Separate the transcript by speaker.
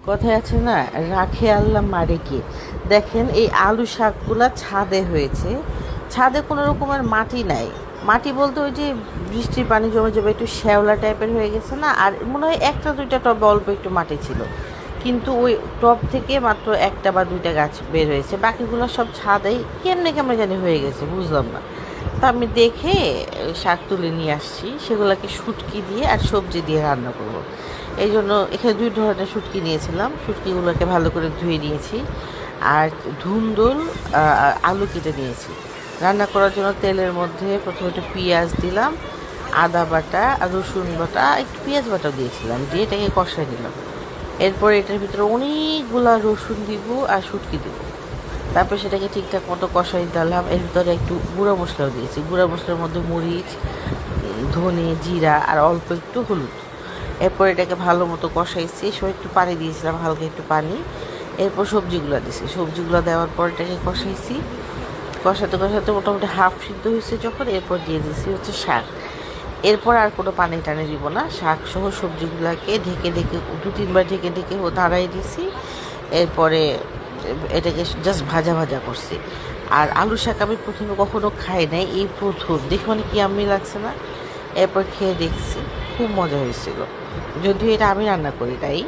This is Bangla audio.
Speaker 1: কথায় আছে না, রাখে আল্লাহ মারে কে। দেখেন এই আলু শাকগুলা ছাদে হয়েছে, ছাদে কোনো রকমের মাটি নাই। মাটি বলতে ওই যে বৃষ্টির পানি জমে যাবে, একটু শ্যাওলা টাইপের হয়ে গেছে না, আর মনে হয় একটা দুইটা টবে অল্প একটু মাটি ছিল, কিন্তু ওই টব থেকে মাত্র একটা বা দুইটা গাছ বের হয়েছে, বাকিগুলো সব ছাদেই কেমনে কেমনে জানি হয়ে গেছে, বুঝলাম না। তা আমি দেখে শাক তুলে নিয়ে আসছি, সেগুলোকে শুটকি দিয়ে আর সবজি দিয়ে রান্না করব। এই জন্য এখানে দুই ধরনের শুটকি নিয়েছিলাম, শুটকিগুলোকে ভালো করে ধুয়ে নিয়েছি, আর ধুন্দুল আলু কেটে নিয়েছি। রান্না করার জন্য তেলের মধ্যে প্রথমে একটু পেঁয়াজ দিলাম, আদা বাটা আর রসুন বাটা, একটু পেঁয়াজ বাটাও দিয়েছিলাম, দিয়ে এটাকে কষাই দিলাম। এরপর এটার ভিতরে অনেকগুলা রসুন দিব আর শুটকি দিব। তারপর সেটাকে ঠিকঠাক মতো কষাই দিলাম। এর ভিতরে একটু গুঁড়া মশলাও দিয়েছি, গুঁড়া মশলার মধ্যে মরিচ, ধনে, জিরা আর অল্প একটু হলুদ। এরপর এটাকে ভালো মতো কষাইছি, সব একটু পানি দিয়েছিলাম, হালকা একটু পানি। এরপর সবজিগুলো দিয়েছি, সবজিগুলো দেওয়ার পর এটাকে কষাইছি, কষাতে কষাতে মোটামুটি হাফ সিদ্ধ হয়েছে যখন, এরপর দিয়ে দিয়েছি হচ্ছে শাক। এরপর আর কোনো পানি টানি দিব না, শাক সহ সবজিগুলোকে ঢেকে ঢেকে দু তিনবার ঢেকে ঢেকে দাঁড়াই দিয়েছি। এরপরে এটাকে জাস্ট ভাজা ভাজা করছি। আর আলু শাক আমি প্রথমে কখনো খাই নাই, এই প্রথম দেখে মানে কি আমি লাগছে না। এরপর খেয়ে দেখছি, খুব মজা হয়েছিল, যদিও এটা আমি রান্না করি তাই।